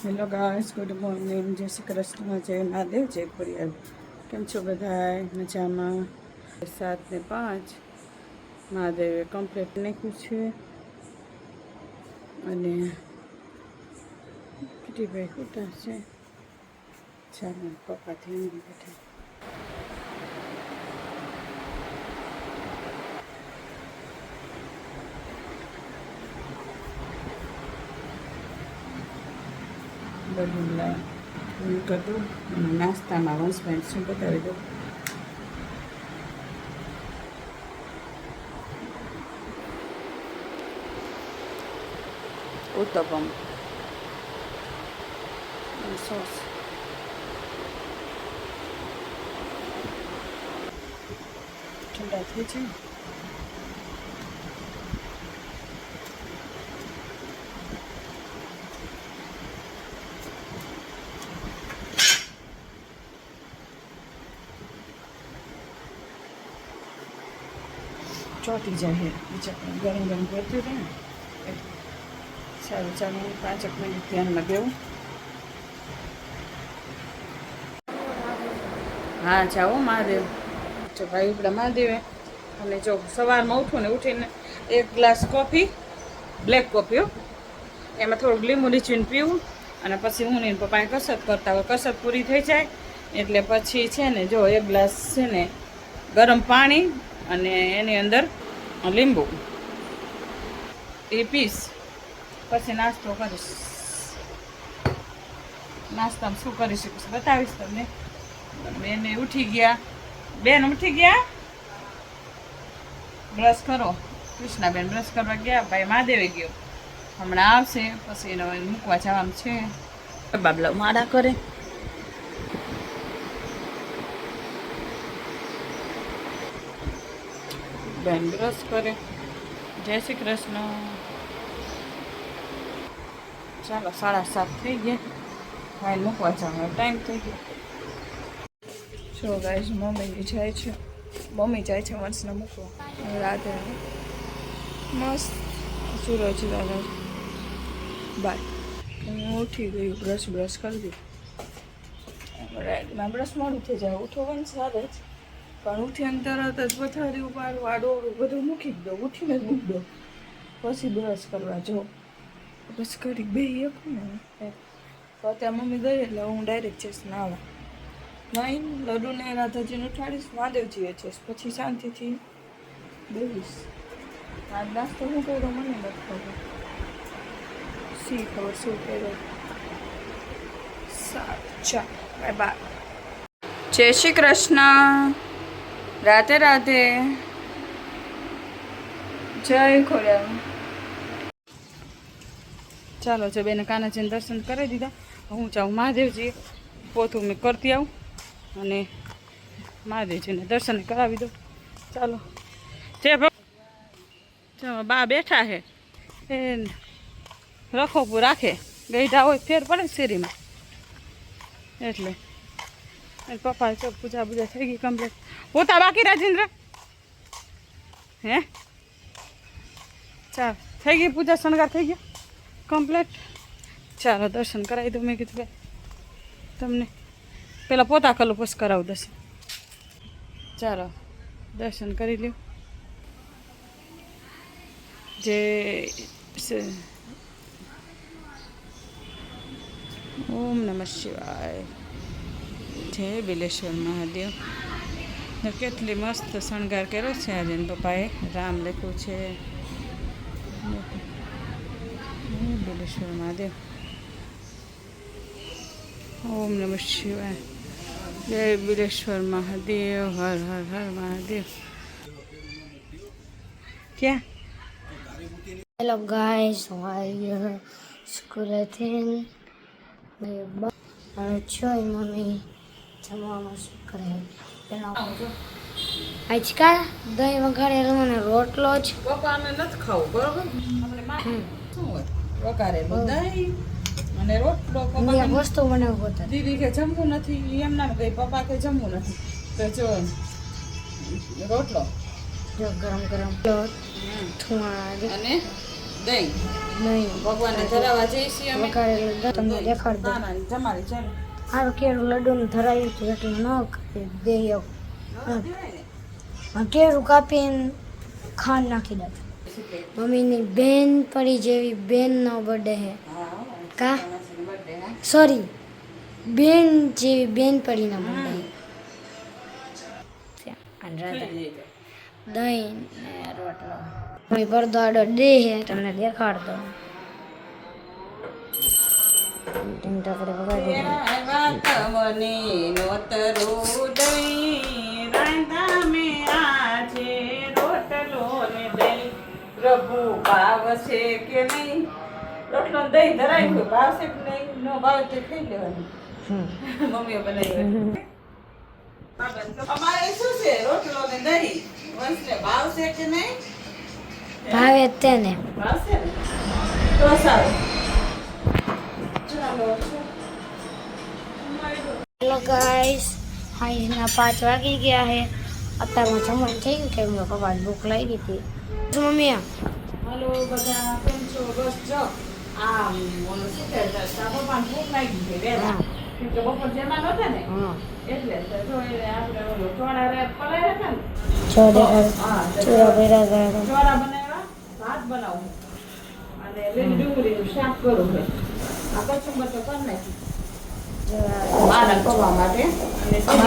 Hello guys, good morning, જય શ્રી કૃષ્ણ, જય મહાદેવ, જય ખોડિયાર. કેમ છો બધા? મજામાં? 7:05 મહાદેવે કમ્પ્લીટ નાખ્યું છે અને કિટીભાઈ ખોટા છે. ચાલો પપ્પાથી બેઠા. બધું કરતું નાસ્તામાં વંશભાઈ શું બતાવી દઉં. ઉત્તપમ સોસ ઠંડા થઈ છે. ચોટી જાય બીજા ગરમ ગરમ કરતી રહે ને એટલે સારું. ચાલો 5 મિનિટ ધ્યાનમાં દેવું. હા જાઓ મહાદેવ. જો ભાઈ ઉપડા મહાદેવે. અને જો સવારમાં ઉઠું ને ઉઠીને એક ગ્લાસ કોફી, બ્લેક કોફી એમાં થોડુંક લીંબુ નીચવીને પીવું. અને પછી હું ને પપ્પાએ કસરત કરતા હોય. કસરત પૂરી થઈ જાય એટલે પછી છે ને જો એક ગ્લાસ છે ને ગરમ પાણી અને એની અંદર લીંબુ એ પીશ. પછી નાસ્તો કરીશ. નાસ્તામાં શું કરી શકીશ બતાવીશ તમને. બેન ઉઠી ગયા. બેન ઉઠી ગયા. બ્રશ કરો. કૃષ્ણાબેન બ્રશ કરવા ગયા. ભાઈ મહાદેવે ગયો. હમણાં આવશે પછી એને મૂકવા જવાનું છે. બાબલા માડા કરે. બેન બ્રશ કરે. જય શ્રી કૃષ્ણ. ચાલો 7:30 થઈ ગયા. ભાઈ મૂકવા જવાનો ટાઈમ થઈ ગયો. જો ગાઈસ મમ્મી જાય છે. મમ્મી જાય છે વંશને મૂકવા. રાતે મસ્ત સૂરજ દાદા બાય. હું ઉઠી ગઈ. બ્રશ કરી દીધું. રાઈટમાં બ્રશ મોડું થઈ જાય. ઉઠો વંશ સારે જ પણ ઉઠીને તરત જ પથારી ઉપર વાડોળું બધું મૂકી દો. ઉઠીને જ મૂકી દો પછી બ્રશ કરવા. જો બ્રશ કરી બે એકું ને તો અત્યારે મમ્મી ગઈ એટલે હું ડાયરેક્ટ જઈશ નાવા. નહીં લડુને રાધાજીને ઉઠાડીશ. મહાદેવજીએ જઈશ પછી શાંતિથી બેસીશ. આજ નાસ્તો શું કર્યો મને નથી ખબર. સી ખબર શું કર્યો. સારું ચાલ બાય બાય. જય શ્રી કૃષ્ણ. રાધે રાધે. જય ખોડિયાર. ચાલો જો બેને કાનાજીને દર્શન કરી દીધા. હું જાઉં મહાદેવજી પોતું મેં કરતી આવું અને મહાદેવજીને દર્શન કરાવી દઉં. ચાલો જય ભગવાન. બા બેઠા છે એ રખોપું રાખે. ગઈઢા હોય ફેર પડે શેરીમાં એટલે. પપ્પા તો પૂજા થઈ ગઈ કમ્પ્લીટ. પોતા બાકી રાજેન્દ્ર હે ચાલ થઈ ગઈ પૂજા શણગાર થઈ ગયો કમ્પ્લીટ. ચાલો દર્શન કરાવી દઉં. મેં કીધું તમને પેલા પોતા કલું પછી કરાવું દર્શન. ચાલો દર્શન કરી લ્યો. જે ઓમ નમઃ શિવાય. જય બિલેશ્વર મહાદેવ. કેટલી મસ્ત શણગાર કર્યો છે આજે પપ્પાએ. રામ લખ્યું છે. બિલેશ્વર મહાદેવ. ઓમ નમઃ શિવાય. જય બિલેશ્વર મહાદેવ. હર હર હર મહાદેવ. ક્યાં Hello guys, how are you? Skeleton. Joy mummy. જમવામાં શું કરે પેલા આજકાલ દહીં વઘારેલું અને રોટલો જ. પપ્પા અમે નથી ખાવું બરોબર. આપણે શું હોય વઘારેલું દહીં અને રોટલો. પપ્પા વસ્તુ બનાવવું પડે. દીદી કે જમવું નથી એમ ના કહે. પપ્પા કે જમવું નથી તો જો રોટલો જો ગરમ ગરમ થોડા અને દહીં નહીં ભગવાનને ધરાવવા જઈએ છીએ અમે વઘારેલું દહીં તમને દેખાડ દો ના જમાડી ચાલો હારું કેળું લડ્ડુનું ધરાયું હતું એટલે ન કરી દે કેળું કાપીને ખાંડ નાખી દે મમ્મીની બેન પડી જેવી બેનનો બર્થડે હે કા સોરી બેન જેવી બેન પડીનો બર્થડે દહીં ને રોટલો મમ્મી પડદો આડો દે હે તમને દેખાડ દો ટકડે વગાડી પ્રભુ ભાવશે કે નહીં રોટલો ને દહીં ધરાય ગયું ભાવશે કે નહીં ન ભાવે તો ખાઈ લેવાનું મમ્મીએ બનાવ્યું અમારે શું છે રોટલો ને દહીં વંશને ભાવશે કે નહીં ભાવે જ તેને ભાવશે ને તો સારું ચાલો હેલો ગાઈસ હાઈના 5 વાગી ગયા હે અત્યારમાં જમવાનું થઈ ગયું કે એમને કપાટ ભૂખ લાગી હતી મમ્મી હલો બધા કેમ છો બસ જો આ ઓલું શું કહેતા પપ્પાને ભૂખ લાગી ગઈ વહેલા કેમ કે બપોર જમા નહોતા ને એટલે તો જો એટલે આપણે ઓલું ચોળા રે પલાળ્યા હતા ને ચોરા ભર્યા ગયા ચોળા બનાવ્યા ભાત બનાવું અને લીલી ડુંગળીનું શાક કરું છે આ કચુંબર તો કરી નાખી મારા પપ્પા માટે અને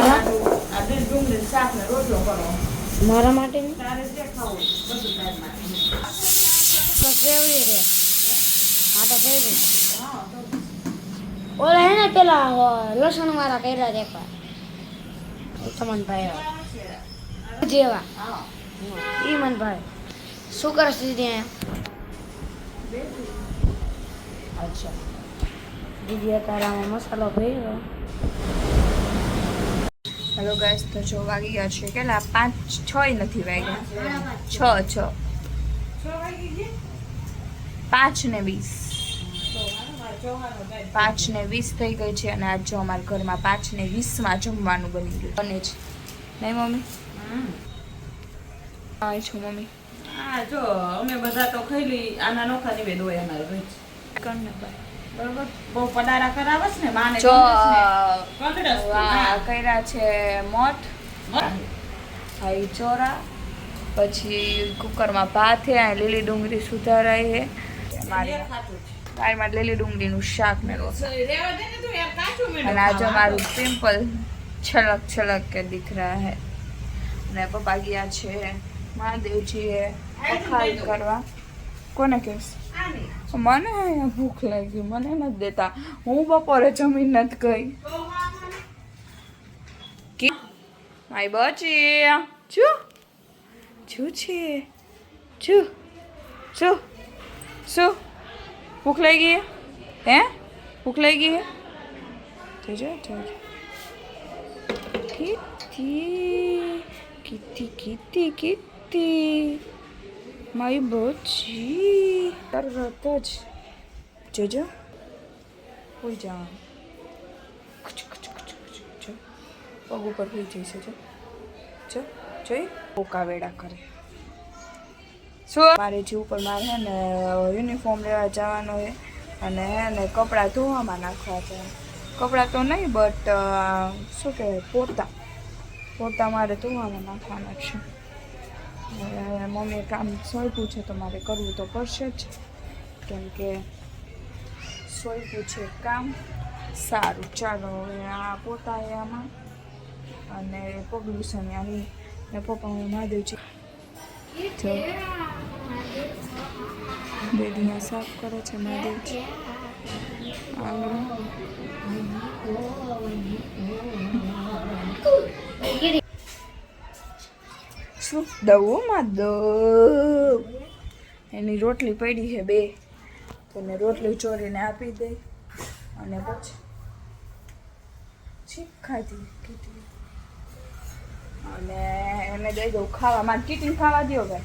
આ લીલી ડુંગળીનું શાક ને રોટલો કરો મારા માટે તારે જે ખાવું બધું તાર માટે તો ફેવરી રે હા તો ફેવરી હા તો ઓલા હે ને પેલા લસણ વાળા કર્યા દેખવા તમનભાઈ જેવા હા ઈ મનભાઈ શું કરશ દીદી અચ્છા દીદી અત્યારે મસાલો ભર્યો હેલો ગાઈસ તો 6 વાગી ગયા છે કેટલા 5 6 નથી વાગ્યા 6 5:20 5:20 થઈ ગઈ છે અને આજ જો અમારા ઘરમાં 5:20 જમવાનું બની ગયું બને છે નહીં મમ્મી આવે છું મમ્મી હા જો અમે બધા તો ખાઈ લઈ આના નોખા નિવેદ હોય અમારે રોજ કરને બરોબર બહુ પડારા કરાવસ ને માને જો કર્યા છે મઠ ભાઈ ચોરા પછી કુકરમાં ભાત છે આ લીલી ડુંગળી સુધારાઈ છે મારી લીલી ડુંગળીનું શાક ને રોટલા અને આજે મારું સિમ્પલ છલક છલક કે दिख रहा है અને પપ્પા ગયા છે મહાદેવજીએ પખાલ કરવા કોને કહેશ મને અહીંયા ભૂખ લાગી મને નથી દેતા હું બપોરે જમીન નથી ગઈ મારી બચી છું છું છે છું શું શું ભૂખ લાગી હે ભૂખ લાગી હે જોજો જોજો કિત્તી મારી બચી તરત જ જોજો હોઈ જવાનું પગ ઉપર હોઈ જઈશે જો જોઈ પોકા વેડા કરે શું મારે જે ઉપર મારે હે ને યુનિફોર્મ લેવા જવાનો છે અને હે ને કપડાં ધોવામાં નાખવા છે કપડાં તો નહીં બટ શું કહેવાય પોતા મારે ધોવામાં નાખવાના છે મમ્મીએ કામ સોંપ્યું છે તો મારે કરવું તો પડશે જ કેમ કે સોંપ્યું છે કામ સારું ચાલો હવે આ પોતા એ આમાં અને પગલું છે ને આવી ને પપ્પા હું મહાદેવજી જો બેદીમાં સાફ કરે છે મહાદેવજી શું દઉંમાં દઉં એની રોટલી પડી છે બે તો એને રોટલી ચોરીને આપી દઈ અને પછી છીક ખાધી કીધી અને એને દઈ દઉં ખાવા મારે ટીટી ખાવા દો ભાઈ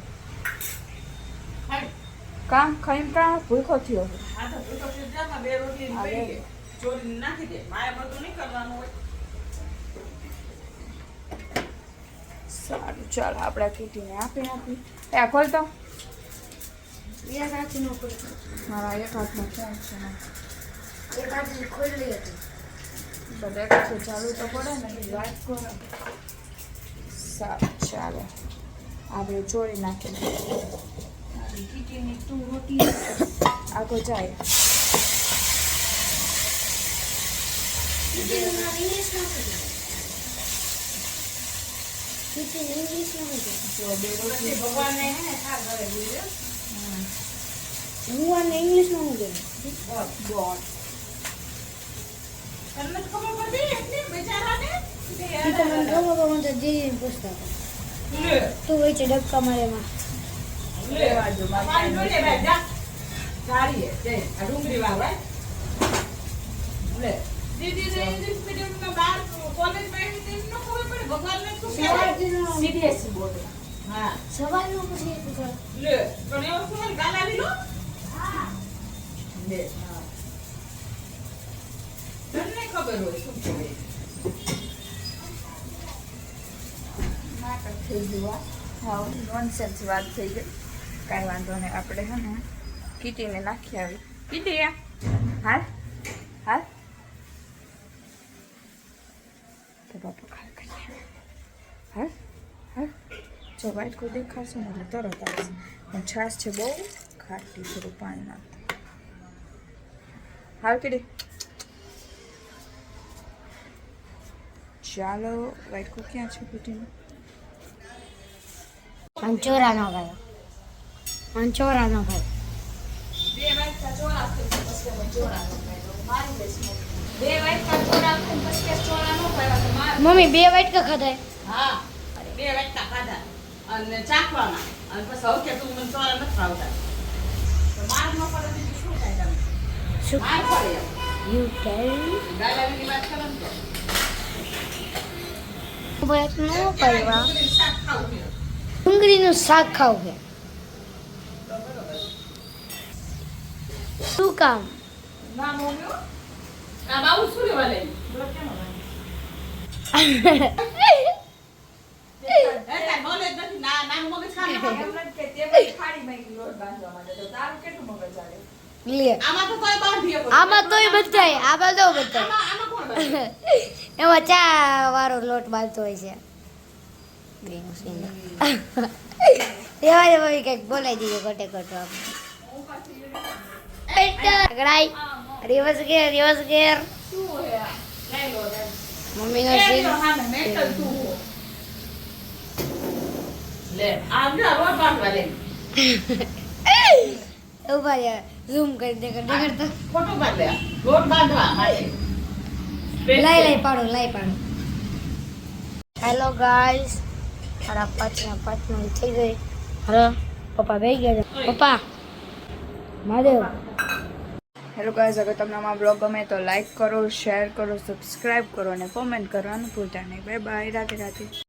કામ ખાઈને કા ભૂખો થયો સારું ચાલો આપણે કીટીને આપી એ ખોલતો એક હાથ નો ખોલ મારા એક હાથમાં ફોન છે ને. એક હાથ ખોલી હતી બધા કાંઠે ચાલુ તો પડે ને વાત કરો. સારું ચાલો આપણે ચોરી નાખી કીટીની તું રોટી આગળ જાય. હું ઇંગ્લિશમાં હું ગયું ગોળ તમને ખબર પડી એટલે બેચારાને મને ખબર મને તો જે પૂછતા હતા તું હોય છે ડબકા મારે માં લેવા જો મારી જોડે બે જા ગાડી છે આ ડુંગળી વાળા લે દીદી ને ઇંગ્લિશ મીડિયમમાં બાર કોલેજમાં એવી ન ખબર પડે ભગવાનને શું કહેવાય સીરીયસ બોલે. હા સવાલનો પછી પૂછો લે પણ એવો શું ગાલાવી લો. હા લે હા તમને ખબર હોય શું કહેવાય. નાટક થઈ ગયું. હા નોનસેન્સ વાત થઈ ગઈ. કાંઈ વાંધો નહીં આપણે હે ને કીટીને નાખી આવી. કીટી હાલ હાલ તો બાપા ખાલ કરીએ. હાલ હાલ જો વાઈટ કોઈ દેખાડશે ને એટલે તરત આવશે. પણ છાશ છે બહુ ખાટી થોડું પાણી નાખતા. હાલ કીટી ચાલો વાઈટ કો ક્યાં છે કીટીનું? અંચોરાનો ભાઈ અંચોરાનો ભાઈ બે વાટકા ચોળા આપે પછી અમે ચોળા નો ખાય મારી લેશ બે વાટકા ચોળા આપે પછી ચોળા નો ખાય તો માર. મમ્મી 2 વાટકા ખાધા હા બે વાટકા ખાધા અને ચાખવાના અને પછી હવે કે તું મને ચોળા નથી ખાવતા તો માર ન પડે તો શું થાય તમે શું માર પડે એમ. યુ ટેલ ગાલાની વાત કરો ને તો બસ નો કરવા ડુંગળીનું શાક ખાવું છે ડુંગળીનું શાક ખાવું છે શું કામ ના મોમ્યો આ બાબુ શું લેવા લે તાર નોલેજ નથી ના નાનું મગજ કામ ન કરે. એમ નથી કે તે બી ખાડીમાં એક લોટ બાંધવા માટે તો તારું કેટલું મગજ આવે. લે આમાં તો તોય બાંધીએ કોઈ. આમાં તોય બધાય આમાં તો બધાય આમાં કોણ બાંધે? એમાં ચા વાળો લોટ બાંધતો હોય છે એવા ને મમ્મી કંઈક બોલાઈ દીધું ખોટે ખોટું આગળાઈ રિવર્સ ગેર શું હે આ? લઈ લો લે. મમ્મીનો એ સીન લો હામે મેટલ તું હો. લે આમ જો રોટ બાંધવા લે ઉભા રે ઝૂમ કરી દે કરતા ખોટું બાંધે રોટ બાંધવા માટે લઈ પાડો હેલો ગાઈસ મારા 5 મિનિટ થઈ ગઈ હવે પપ્પા બેસી ગયા છે પપ્પા મહાદેવ હેલો ગાઈઝ અગર તમને અમારો બ્લોગ ગમે તો લાઈક કરો શેર કરો સબસ્ક્રાઈબ કરો અને કોમેન્ટ કરવાનું ભૂલતા નહીં. Bye bye Radhe Radhe.